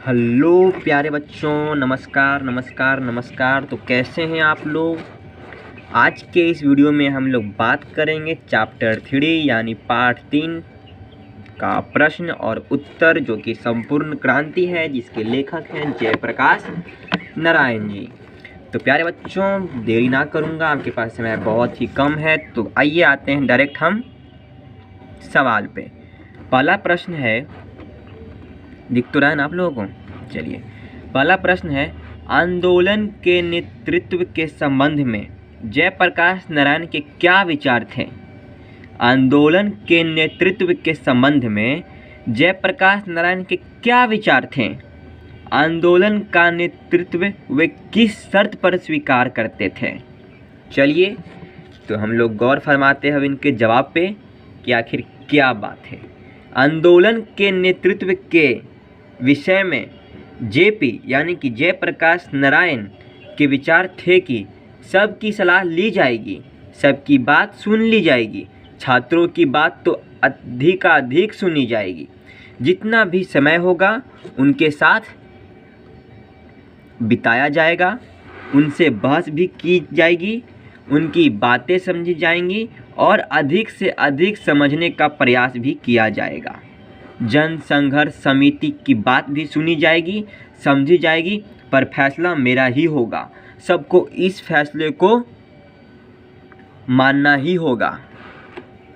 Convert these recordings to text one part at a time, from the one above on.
Hello प्यारे बच्चों, नमस्कार नमस्कार नमस्कार। तो कैसे हैं आप लोग। आज के इस वीडियो में हम लोग बात करेंगे चैप्टर 3 यानी पार्ट 3 का प्रश्न और उत्तर, जो कि संपूर्ण क्रांति है, जिसके लेखक हैं जयप्रकाश नारायण जी। तो प्यारे बच्चों, देरी ना करूँगा, आपके पास समय बहुत ही कम है, तो आइए आते हैं डायरेक्ट हम सवाल पे। पहला प्रश्न है, दिख तो रहा है ना आप लोगों को। चलिए, पहला प्रश्न है, आंदोलन के नेतृत्व के संबंध में जयप्रकाश नारायण के क्या विचार थे। आंदोलन के नेतृत्व के संबंध में जयप्रकाश नारायण के क्या विचार थे। आंदोलन का नेतृत्व वे किस शर्त पर स्वीकार करते थे। चलिए, तो हम लोग गौर फरमाते हैं इनके जवाब पे कि आखिर क्या बात है। आंदोलन के नेतृत्व के विषय में जेपी यानी कि जयप्रकाश नारायण के विचार थे कि सबकी सलाह ली जाएगी, सबकी बात सुन ली जाएगी, छात्रों की बात तो अधिकाधिक सुनी जाएगी, जितना भी समय होगा उनके साथ बिताया जाएगा, उनसे बहस भी की जाएगी, उनकी बातें समझी जाएंगी और अधिक से अधिक समझने का प्रयास भी किया जाएगा। जन संघर्ष समिति की बात भी सुनी जाएगी, समझी जाएगी, पर फैसला मेरा ही होगा। सबको इस फैसले को मानना ही होगा,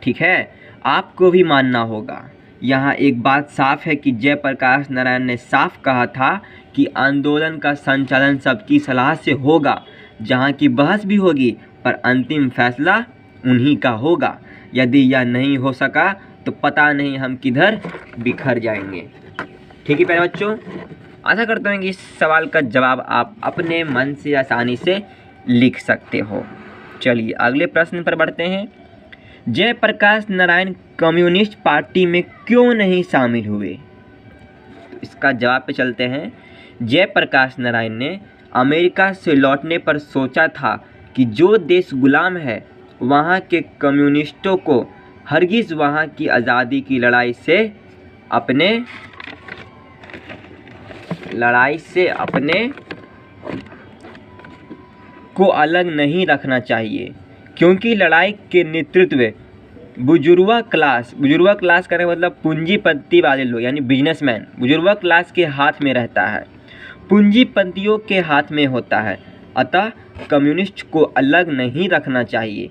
ठीक है, आपको भी मानना होगा। यहाँ एक बात साफ है कि जयप्रकाश नारायण ने साफ कहा था कि आंदोलन का संचालन सबकी सलाह से होगा, जहाँ की बहस भी होगी, पर अंतिम फैसला उन्हीं का होगा। यदि यह नहीं हो सका तो पता नहीं हम किधर बिखर जाएंगे। ठीक है प्यारे बच्चों, आशा करता हूँ कि इस सवाल का जवाब आप अपने मन से आसानी से लिख सकते हो। चलिए अगले प्रश्न पर बढ़ते हैं। जयप्रकाश नारायण कम्युनिस्ट पार्टी में क्यों नहीं शामिल हुए। तो इसका जवाब पे चलते हैं। जयप्रकाश नारायण ने अमेरिका से लौटने पर सोचा था कि जो देश गुलाम है वहाँ के कम्युनिस्टों को हरगिज़ वहाँ की आज़ादी की लड़ाई से अपने को अलग नहीं रखना चाहिए, क्योंकि लड़ाई के नेतृत्व बुजुर्गा क्लास का मतलब पूंजीपति वाले लोग यानी बिजनेसमैन, बुजुर्गा क्लास के हाथ में रहता है, पूंजीपतियों के हाथ में होता है। अतः कम्युनिस्ट को अलग नहीं रखना चाहिए,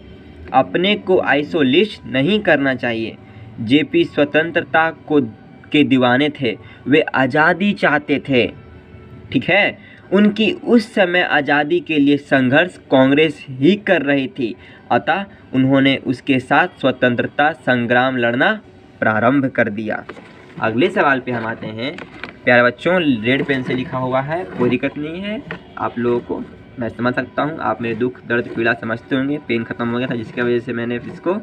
अपने को आइसोलेट नहीं करना चाहिए। जेपी स्वतंत्रता के दीवाने थे, वे आज़ादी चाहते थे, ठीक है। उनकी उस समय आज़ादी के लिए संघर्ष कांग्रेस ही कर रही थी, अतः उन्होंने उसके साथ स्वतंत्रता संग्राम लड़ना प्रारंभ कर दिया। अगले सवाल पे हम आते हैं। प्यारे बच्चों, रेड पेन से लिखा हुआ है, कोई दिक्कत नहीं है, आप लोगों को मैं समझ सकता हूँ, आप मेरे दुख दर्द पीड़ा समझते होंगे। पेन ख़त्म हो गया था, जिसकी वजह से मैंने इसको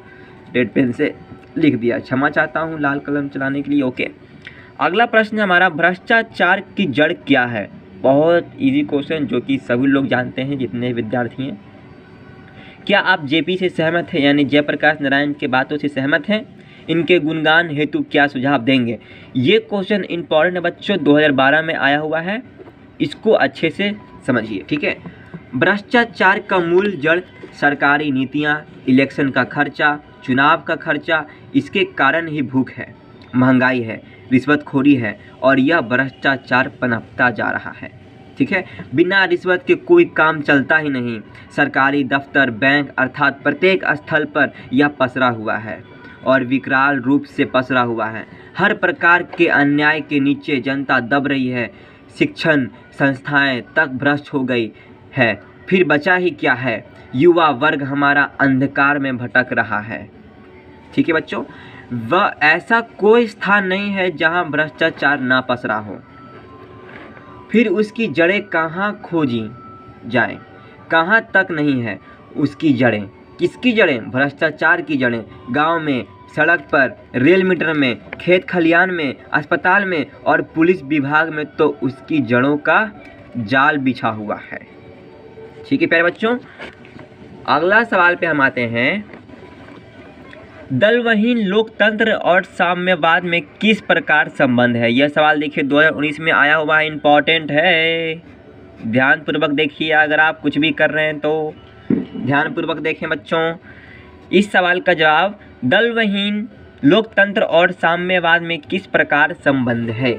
रेड पेन से लिख दिया, क्षमा चाहता हूँ लाल कलम चलाने के लिए। ओके, अगला प्रश्न हमारा, भ्रष्टाचार की जड़ क्या है। बहुत इजी क्वेश्चन, जो कि सभी लोग जानते हैं जितने विद्यार्थी हैं। क्या आप जेपी से सहमत हैं, यानी जयप्रकाश नारायण के बातों से सहमत हैं। इनके गुणगान हेतु क्या सुझाव देंगे। ये क्वेश्चन इम्पॉर्टेंट है बच्चों, 2012 में आया हुआ है, इसको अच्छे से समझिए, ठीक है। भ्रष्टाचार का मूल जड़ सरकारी नीतियां, इलेक्शन का खर्चा, चुनाव का खर्चा, इसके कारण ही भूख है, महंगाई है, रिश्वतखोरी है, और यह भ्रष्टाचार पनपता जा रहा है, ठीक है। बिना रिश्वत के कोई काम चलता ही नहीं। सरकारी दफ्तर, बैंक, अर्थात प्रत्येक स्थल पर यह पसरा हुआ है और विकराल रूप से पसरा हुआ है। हर प्रकार के अन्याय के नीचे जनता दब रही है, शिक्षण संस्थाएं तक भ्रष्ट हो गई है, फिर बचा ही क्या है। युवा वर्ग हमारा अंधकार में भटक रहा है, ठीक है बच्चों। वह ऐसा कोई स्थान नहीं है जहां भ्रष्टाचार ना पसरा हो। फिर उसकी जड़ें कहाँ खोजी जाएं, कहाँ तक नहीं है उसकी जड़ें। किसकी जड़ें। भ्रष्टाचार की जड़ें। गांव में, सड़क पर, रेल मीटर में, खेत खलियान में, अस्पताल में और पुलिस विभाग में तो उसकी जड़ों का जाल बिछा हुआ है, ठीक है प्यारे बच्चों। अगला सवाल पे हम आते हैं। दलवहीन लोकतंत्र और साम्यवाद में किस प्रकार संबंध है? यह सवाल देखिए 2019 में आया हुआ है, इम्पॉर्टेंट है, ध्यानपूर्वक देखिए। अगर आप कुछ भी कर रहे हैं तो ध्यानपूर्वक देखें बच्चों। इस सवाल का जवाब दलवहीन लोकतंत्र और साम्यवाद में किस प्रकार संबंध है,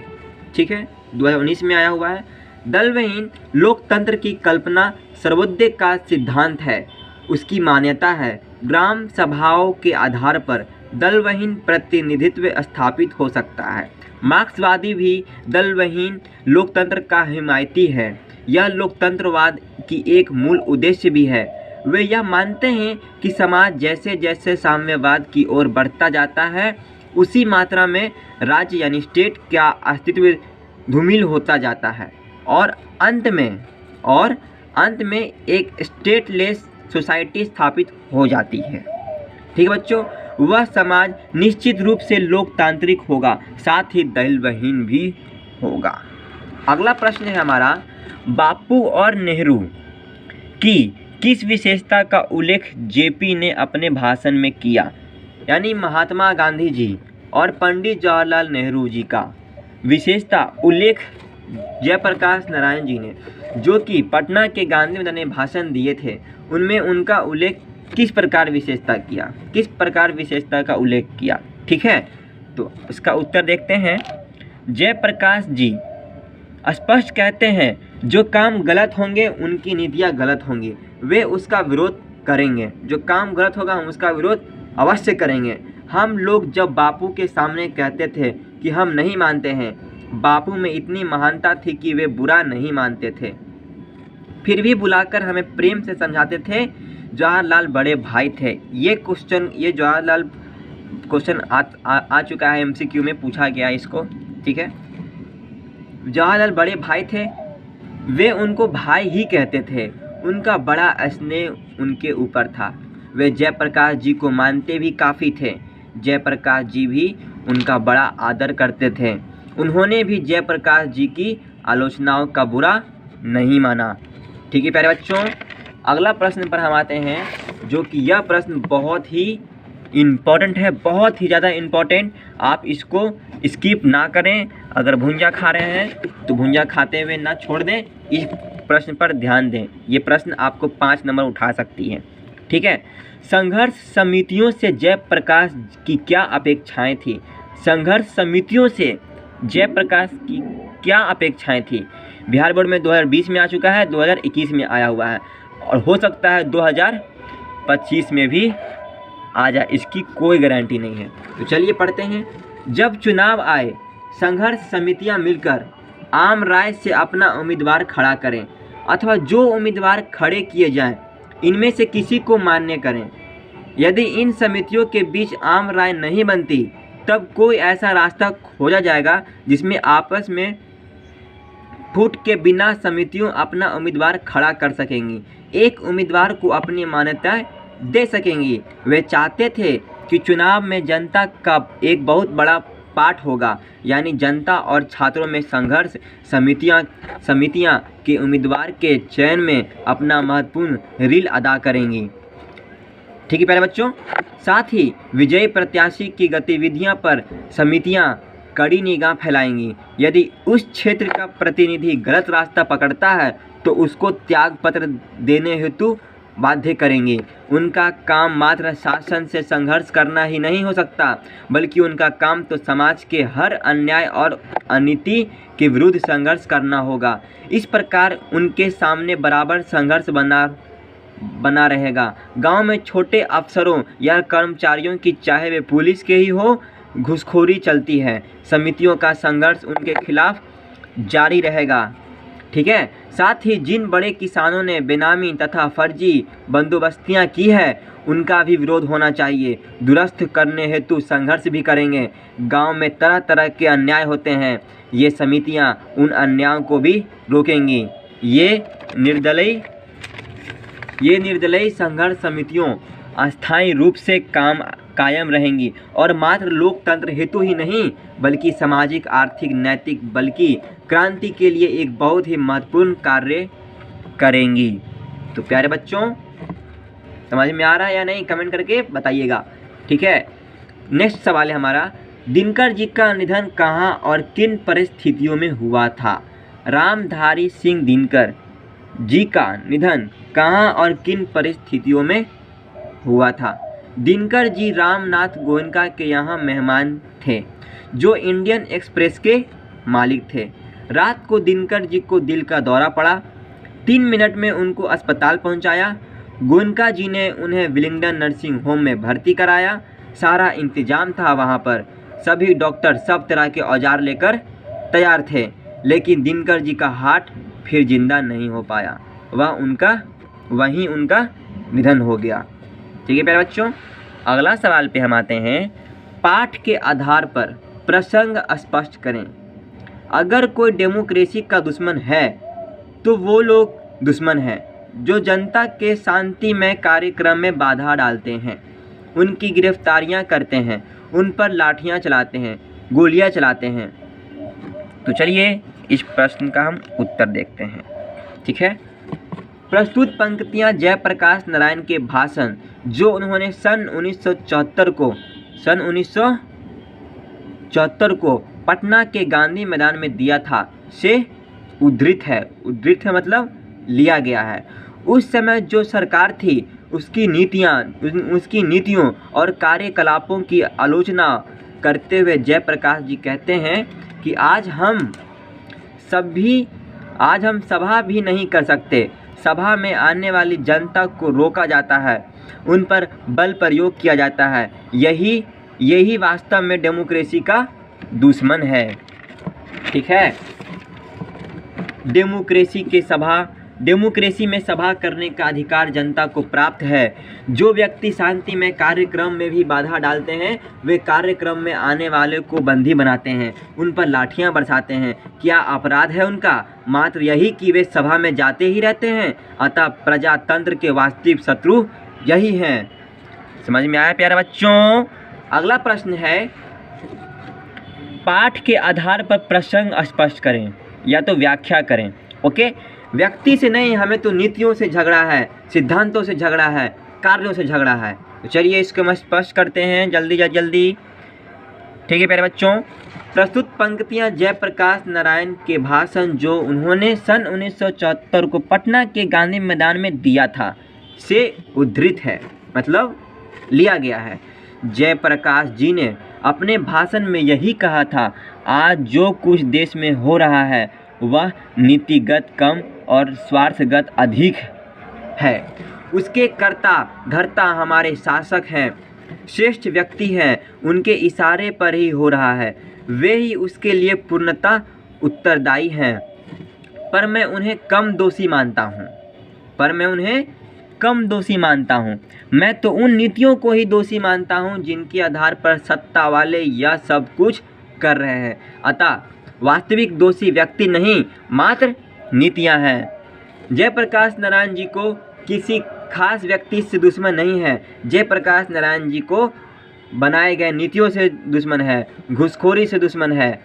ठीक है, 2019 में आया हुआ है। दलवहीन लोकतंत्र की कल्पना सर्वोदय का सिद्धांत है। उसकी मान्यता है ग्राम सभाओं के आधार पर दलवहीन प्रतिनिधित्व स्थापित हो सकता है। मार्क्सवादी भी दलवहीन लोकतंत्र का हिमायती है। यह लोकतंत्रवाद की एक मूल उद्देश्य भी है। वे यह मानते हैं कि समाज जैसे जैसे साम्यवाद की ओर बढ़ता जाता है उसी मात्रा में राज्य यानी स्टेट का अस्तित्व धूमिल होता जाता है और अंत में एक स्टेटलेस सोसाइटी स्थापित हो जाती है। ठीक है बच्चों, वह समाज निश्चित रूप से लोकतांत्रिक होगा, साथ ही दलवहीन भी होगा। अगला प्रश्न है हमारा, बापू और नेहरू की किस विशेषता का उल्लेख जेपी ने अपने भाषण में किया? यानी महात्मा गांधी जी और पंडित जवाहरलाल नेहरू जी का विशेषता उल्लेख जयप्रकाश नारायण जी ने, जो कि पटना के गांधी मैदान में भाषण दिए थे, उनमें उनका उल्लेख किस प्रकार विशेषता का उल्लेख किया? ठीक है, तो इसका उत्तर देखते हैं। जयप्रकाश जी स्पष्ट कहते हैं जो काम गलत होंगे उनकी नीतियाँ गलत होंगी, वे उसका विरोध करेंगे। जो काम गलत होगा हम उसका विरोध अवश्य करेंगे। हम लोग जब बापू के सामने कहते थे कि हम नहीं मानते हैं, बापू में इतनी महानता थी कि वे बुरा नहीं मानते थे, फिर भी बुलाकर हमें प्रेम से समझाते थे। जवाहरलाल बड़े भाई थे। ये जवाहरलाल क्वेश्चन आ चुका है, एमसीक्यू में पूछा गया इसको, ठीक है। जवाहरलाल बड़े भाई थे, वे उनको भाई ही कहते थे। उनका बड़ा स्नेह उनके ऊपर था। वे जयप्रकाश जी को मानते भी काफ़ी थे। जयप्रकाश जी भी उनका बड़ा आदर करते थे। उन्होंने भी जयप्रकाश जी की आलोचनाओं का बुरा नहीं माना। ठीक है प्यारे बच्चों, अगला प्रश्न पर हम आते हैं, जो कि यह प्रश्न बहुत ही इम्पोर्टेंट है, बहुत ही ज़्यादा इम्पोर्टेंट। आप इसको स्किप ना करें। अगर भुंजा खा रहे हैं तो भुंजा खाते हुए ना छोड़ दें, इस प्रश्न पर ध्यान दें। ये प्रश्न आपको 5 नंबर उठा सकती है, ठीक है। संघर्ष समितियों से जयप्रकाश की क्या अपेक्षाएं थी? संघर्ष समितियों से जयप्रकाश की क्या अपेक्षाएं थी? बिहार बोर्ड में 2020 में आ चुका है, 2021 में आया हुआ है और हो सकता है 2025 में भी आ जाए, इसकी कोई गारंटी नहीं है। तो चलिए पढ़ते हैं। जब चुनाव आए, संघर्ष समितियां मिलकर आम राय से अपना उम्मीदवार खड़ा करें अथवा जो उम्मीदवार खड़े किए जाएं, इनमें से किसी को मान्य करें। यदि इन समितियों के बीच आम राय नहीं बनती, तब कोई ऐसा रास्ता खोजा जाएगा जिसमें आपस में फूट के बिना समितियों अपना उम्मीदवार खड़ा कर सकेंगी, एक उम्मीदवार को अपनी मान्यता दे सकेंगी। वे चाहते थे कि चुनाव में जनता का एक बहुत बड़ा पार्ट होगा, यानी जनता और छात्रों में संघर्ष समितियां के उम्मीदवार के चयन में अपना महत्वपूर्ण रोल अदा करेंगी। ठीक है प्यारे बच्चों, साथ ही विजयी प्रत्याशी की गतिविधियां पर समितियां कड़ी निगाह फैलाएंगी। यदि उस क्षेत्र का प्रतिनिधि गलत रास्ता पकड़ता है तो उसको त्याग पत्र देने हेतु बाध्य करेंगे। उनका काम मात्र शासन से संघर्ष करना ही नहीं हो सकता, बल्कि उनका काम तो समाज के हर अन्याय और अनीति के विरुद्ध संघर्ष करना होगा। इस प्रकार उनके सामने बराबर संघर्ष बना रहेगा। गांव में छोटे अफसरों या कर्मचारियों की, चाहे वे पुलिस के ही हो, घूसखोरी चलती है। समितियों का संघर्ष उनके खिलाफ जारी रहेगा, ठीक है। साथ ही जिन बड़े किसानों ने बेनामी तथा फर्जी बंदोबस्तियां की है, उनका भी विरोध होना चाहिए। दुरुस्त करने हेतु संघर्ष भी करेंगे। गांव में तरह तरह के अन्याय होते हैं, ये समितियां उन अन्यायों को भी रोकेंगी। ये निर्दलीय संघर्ष समितियों अस्थायी रूप से कायम रहेंगी और मात्र लोकतंत्र हेतु ही नहीं, बल्कि सामाजिक, आर्थिक, नैतिक, बल्कि क्रांति के लिए एक बहुत ही महत्वपूर्ण कार्य करेंगी। तो प्यारे बच्चों, समझ में आ रहा है या नहीं, कमेंट करके बताइएगा, ठीक है। नेक्स्ट सवाल है हमारा, दिनकर जी का निधन कहाँ और किन परिस्थितियों में हुआ था? रामधारी सिंह दिनकर जी का निधन कहाँ और किन परिस्थितियों में हुआ था? दिनकर जी रामनाथ गोयनका के यहाँ मेहमान थे, जो इंडियन एक्सप्रेस के मालिक थे। रात को दिनकर जी को दिल का दौरा पड़ा, 3 मिनट में उनको अस्पताल पहुंचाया। गोयनका जी ने उन्हें विलिंगडन नर्सिंग होम में भर्ती कराया। सारा इंतजाम था वहां पर, सभी डॉक्टर सब तरह के औजार लेकर तैयार थे, लेकिन दिनकर जी का हार्ट फिर जिंदा नहीं हो पाया, वहीं उनका निधन हो गया। ठीक है प्यारे बच्चों, अगला सवाल पे हम आते हैं। पाठ के आधार पर प्रसंग स्पष्ट करें। अगर कोई डेमोक्रेसी का दुश्मन है तो वो लोग दुश्मन हैं जो जनता के शांतिमय कार्यक्रम में बाधा डालते हैं, उनकी गिरफ्तारियां करते हैं, उन पर लाठियां चलाते हैं, गोलियां चलाते हैं। तो चलिए इस प्रश्न का हम उत्तर देखते हैं। ठीक है, प्रस्तुत पंक्तियां जयप्रकाश नारायण के भाषण जो उन्होंने सन 1974 को पटना के गांधी मैदान में दिया था से उद्धृत है। उद्धृत है मतलब लिया गया है। उस समय जो सरकार थी उसकी नीतियों और कार्यकलापों की आलोचना करते हुए जयप्रकाश जी कहते हैं कि आज हम सभा भी नहीं कर सकते। सभा में आने वाली जनता को रोका जाता है, उन पर बल प्रयोग किया जाता है। यही वास्तव में डेमोक्रेसी का दुश्मन है। ठीक है, डेमोक्रेसी में सभा करने का अधिकार जनता को प्राप्त है। जो व्यक्ति शांति में कार्यक्रम में भी बाधा डालते हैं, वे कार्यक्रम में आने वाले को बंदी बनाते हैं, उन पर लाठियां बरसाते हैं। क्या अपराध है उनका? मात्र यही कि वे सभा में जाते ही रहते हैं। अतः प्रजातंत्र के वास्तविक शत्रु यही हैं। समझ में आया प्यारे बच्चों? अगला प्रश्न है, पाठ के आधार पर प्रसंग स्पष्ट करें या तो व्याख्या करें। ओके, व्यक्ति से नहीं, हमें तो नीतियों से झगड़ा है, सिद्धांतों से झगड़ा है, कार्यों से झगड़ा है। तो चलिए इसको हम स्पष्ट करते हैं जल्दी। ठीक है प्यारे बच्चों, प्रस्तुत पंक्तियां जयप्रकाश नारायण के भाषण जो उन्होंने सन 1974 को पटना के गांधी मैदान में दिया था से उद्धृत है, मतलब लिया गया है। जयप्रकाश जी ने अपने भाषण में यही कहा था, आज जो कुछ देश में हो रहा है वह नीतिगत कम और स्वार्थगत अधिक है। उसके कर्ता धर्ता हमारे शासक हैं, श्रेष्ठ व्यक्ति हैं, उनके इशारे पर ही हो रहा है, वे ही उसके लिए पूर्णतः उत्तरदायी हैं। पर मैं उन्हें कम दोषी मानता हूँ। मैं तो उन नीतियों को ही दोषी मानता हूँ जिनके आधार पर सत्ता वाले यह सब कुछ कर रहे हैं। अतः वास्तविक दोषी व्यक्ति नहीं, मात्र नीतियाँ हैं। जयप्रकाश नारायण जी को किसी खास व्यक्ति से दुश्मन नहीं है। जयप्रकाश नारायण जी को बनाए गए नीतियों से दुश्मन है, घूसखोरी से दुश्मन है,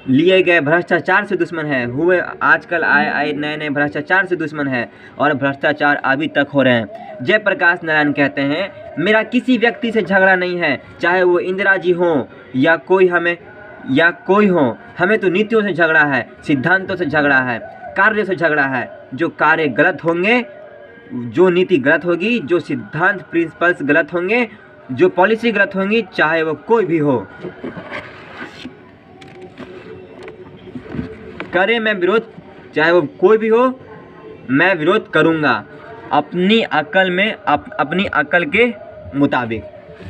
लिए गए भ्रष्टाचार से दुश्मन है, हुए आजकल आए नए भ्रष्टाचार से दुश्मन है, और भ्रष्टाचार अभी तक हो रहे हैं। जयप्रकाश नारायण कहते हैं, मेरा किसी व्यक्ति से झगड़ा नहीं है, चाहे वो इंदिरा जी हों या कोई हो, हमें तो नीतियों से झगड़ा है, सिद्धांतों से झगड़ा है, कार्य से झगड़ा है। जो कार्य गलत होंगे, जो नीति गलत होगी, जो सिद्धांत प्रिंसिपल्स गलत होंगे, जो पॉलिसी गलत होंगी, चाहे वो कोई भी हो, करे मैं विरोध, चाहे वो कोई भी हो, मैं विरोध करूँगा अपनी अकल के मुताबिक।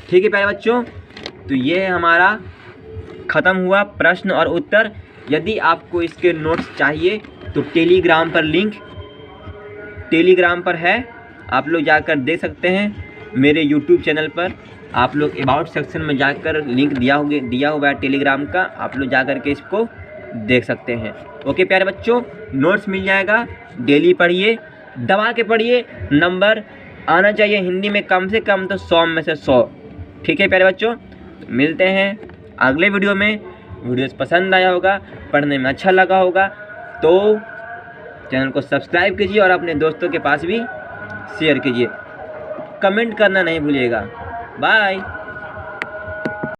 ठीक है प्यारे बच्चों, तो ये हमारा ख़त्म हुआ प्रश्न और उत्तर। यदि आपको इसके नोट्स चाहिए तो टेलीग्राम पर है, आप लोग जाकर देख सकते हैं। मेरे यूट्यूब चैनल पर आप लोग अबाउट सेक्शन में जाकर लिंक दिया हुआ है टेलीग्राम का, आप लोग जाकर के इसको देख सकते हैं। ओके प्यारे बच्चों, नोट्स मिल जाएगा, डेली पढ़िए, दबा के पढ़िए, नंबर आना चाहिए हिंदी में कम से कम तो 100 में से 100। ठीक है प्यारे बच्चों, तो मिलते हैं अगले वीडियो में। वीडियो पसंद आया होगा, पढ़ने में अच्छा लगा होगा तो चैनल को सब्सक्राइब कीजिए और अपने दोस्तों के पास भी शेयर कीजिए। कमेंट करना नहीं भूलिएगा। बाय।